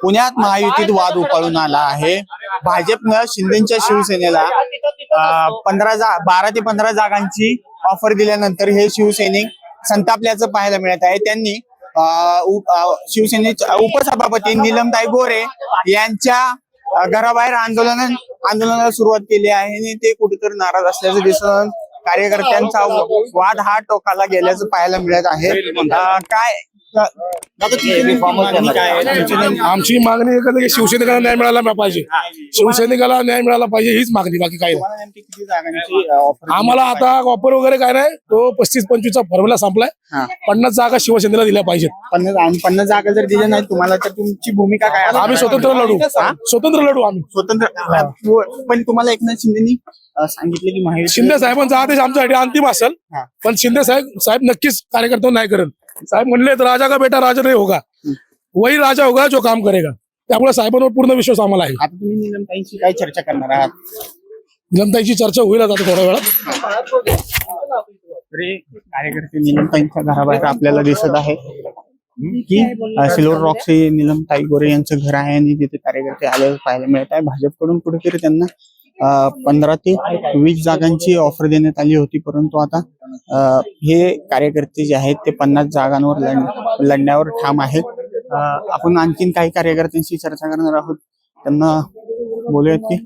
पुण्यात महायुतीत वाद उफाळून आला आहे। भाजपनं शिंदेच्या शिवसेनेला 12 ते 15 जागांची ऑफर दिल्यानंतर हे शिवसैनिक संतापल्याचं पाहायला मिळत आहे। त्यांनी शिवसेनेचे उपसभापती नीलमताई गोरे यांच्या घराबाहेर आंदोलनाला सुरुवात केली आहे आणि ते कुठेतरी नाराज असल्याचं दिसून कार्यकर्त्यांचा वाद हा टोकाला गेल्याचं पाहायला मिळत आहे। आमची मागणी एकच आहे की शिवसैनिकांना न्याय मिळाला पाहिजे, शिवसैनिकाला न्याय मिळाला पाहिजे हीच मागणी, बाकी काही नाही। आम्हाला आता ऑफर वगैरे काय नाही, तो 35-25चा फॉर्म्युला संपलाय। 50 जागा शिवसेनेला दिल्या पाहिजेत। 50 जागा जर दिल्या नाही तुम्हाला तर तुमची भूमिका काय? आम्ही स्वतंत्र लढू आम्ही स्वतंत्र। पण तुम्हाला एकनाथ शिंदेनी सांगितले की शिंदे साहेबांचा आदेश आमच्यासाठी अंतिम असेल, पण शिंदे साहेब नक्कीच कार्यकर्त्यांना नाही करत। साहेब म्हणले तर राजा का बेटा राजा नहीं होगा, वही राजा होगा जो काम करेगा। त्यामुळे साहेबांवर पूर्ण विश्वास आम्हाला आहे। आता तुम्ही नीलमताईंशी काय चर्चा करणार आहात? नीलमताईंची चर्चा होईल आता थोड्या वेळात। कार्यकर्ते नीलमताईंच्या घराबाहेर आपल्याला दिसत आहे की सिल्वर रॉक्स हे नीलमताई गोरे यांचं घर आहे आणि तिथे कार्यकर्ते आलेले पाहायला मिळत आहे। भाजपकडून कुठेतरी त्यांना 15 ते 20 जागांची ऑफर देण्यात आली होती, परंतु आता हे कार्यकर्ते जे आहेत ते 50 जागांवर लढण्यावर ठाम आहेत। आपण आणखीन काही कार्यकर्त्यांशी चर्चा करणार आहोत, त्यांना बोलूयात की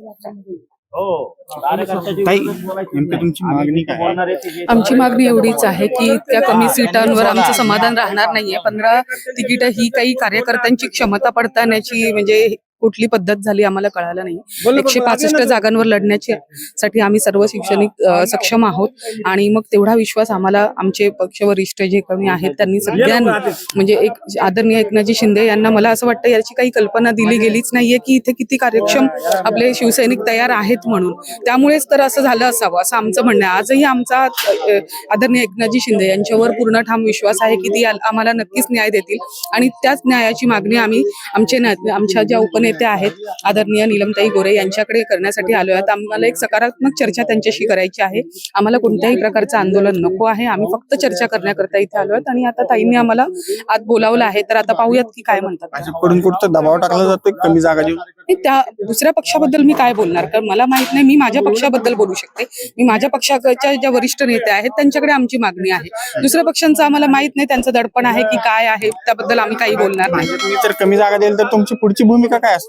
नेमकी तुमची मागणी काय? आमची मागणी एवढीच आहे की इतक्या कमी सीटांवर आमचं समाधान राहणार नाहीये। 15 तिकीट ही काही कार्यकर्त्यांची क्षमता पडताळण्याची म्हणजे कुठली पद्धत झाली आम्हाला कळालं नाही। 165 जागांवर लढण्याची साठी आम्ही सर्व शिवसैनिक सक्षम आहोत आणि मग तेवढा विश्वास आम्हाला आमचे पक्ष वरिष्ठ जे कोणी आहेत त्यांनी सगळ्यांनी म्हणजे एक आदरणीय एकनाथजी शिंदे यांना मला असं वाटतं याची काही कल्पना दिली गेलीच नाहीये की इथे किती कार्यक्षम आपले शिवसैनिक तयार आहेत म्हणून, त्यामुळेच तर असं झालं असावं असं आमचं म्हणणं आहे। आजही आमचा आदरणीय एकनाथजी शिंदे यांच्यावर पूर्ण ठाम विश्वास आहे की ती आम्हाला नक्कीच न्याय देतील आणि त्याच न्यायाची मागणी आम्ही आमच्या ज्या उपनेते आहेत आदरणीय नीलमताई गोरे यांच्याकडे करण्यासाठी आलो आहोत। आम्हाला एक सकारात्मक चर्चा त्यांच्याशी करायची आहे। आम्हाला कोणत्याही प्रकारचं आंदोलन नको आहे, आम्ही फक्त चर्चा करण्याकरता इथे आलो आहोत आणि आता ताईंनी आम्हाला आज बोलावलं आहे, तर आता पाहूयात की काय म्हणतात। भाजपकडून कुठं दबाव टाकला जातोय कमी जागा देऊन? त्या दुसऱ्या पक्षाबद्दल मी काय बोलणार, कारण मला माहित नाही। मी माझ्या पक्षाबद्दल बोलू शकते, मी माझ्या पक्षाच्या ज्या वरिष्ठ नेते आहेत त्यांच्याकडे आमची मागणी आहे। दुसऱ्या पक्षांचं आम्हाला माहित नाही, त्यांचं दडपण आहे की काय आहे, त्याबद्दल आम्ही काही बोलणार नाही। तुम्ही जर कमी जागा दिली तर तुमची पुढची भूमिका काय असणार?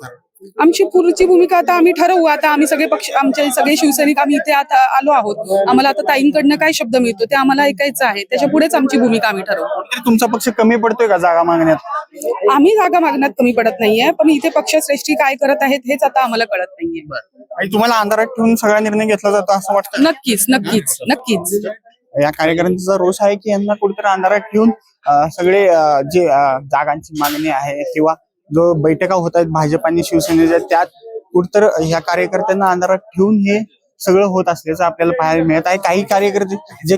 आमची पुढची भूमिका आता आम्ही ठरवू। आता आम्ही सगळे पक्ष आमचे सगळे शिवसैनिक आम्ही इथे आता आलो आहोत, आम्हाला आता ताईंकडनं काय शब्द मिळतो ते आम्हाला ऐकायचं आहे, त्याच्या पुढेच आमची भूमिका आम्ही ठरवू। तुमचा पक्ष कमी पडतोय का जागा मागण्यात? आम्ही जागा मागण्यात कमी पडत नाहीये, पण इथे पक्षश्रेष्ठी काय करत आहेत हेच आता आम्हाला कळत नाहीये। आणि तुम्हाला अंधारात ठेवून सगळा निर्णय घेतला जातो असं वाटतं? नक्कीच नक्कीच नक्कीच। या कार्यकर्त्यांचा रोष आहे की यांना कुठेतरी अंधारात ठेवून सगळे जे जागांची मागणी आहे किंवा जो बैठका होत आहेत भाजप आणि शिवसेनेच्या त्यात कुठतर ह्या कार्यकर्त्यांना अंधारात ठेवून हे सगळं होत असल्याचं आपल्याला पाहायला मिळत आहे। काही कार्यकर्ते जे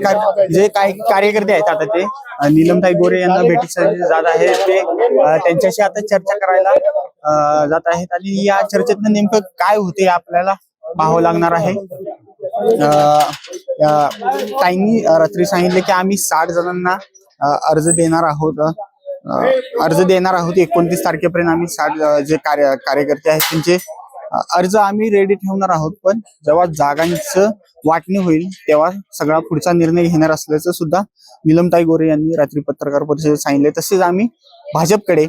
काही कार्यकर्ते आहेत आता ते नीलमताई गोरे यांना भेटीसाठी जात आहेत, ते त्यांच्याशी आता चर्चा करायला जात आहेत आणि या चर्चेतनं नेमकं काय होते आपल्याला पाहावं लागणार आहे। ताईंनी रात्री सांगितले की आम्ही 60 जणांना अर्ज देणार आहोत 29 तारखेपर्यंत आम्ही 60 जे कार्यकर्ते आहेत त्यांचे अर्ज आम्ही रेडी ठेवणार आहोत, पण जेव्हा जागांचं वाटणी होईल तेव्हा सगळा पुढचा निर्णय घेणार असल्याचं सुद्धा नीलमताई गोरे यांनी रात्री पत्रकार परिषदेत सांगितले। तसेच आम्ही भाजपकडे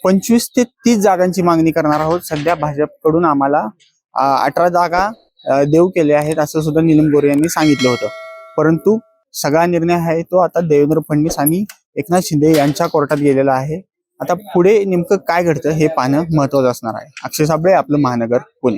25 ते 30 जागांची मागणी करणार आहोत। सध्या भाजपकडून आम्हाला 18 जागा देऊ केले आहेत असं सुद्धा नीलम गोरे यांनी सांगितलं होतं, परंतु सगळा निर्णय आहे तो आता देवेंद्र फडणवीस आणि एकनाथ शिंदे यांच्या कोर्टात गेलेला आहे। आता पुढे नेमकं काय घडतं हे पाहणं महत्वाचं असणार आहे। अक्षय साबळे, आपलं महानगर, पुणे।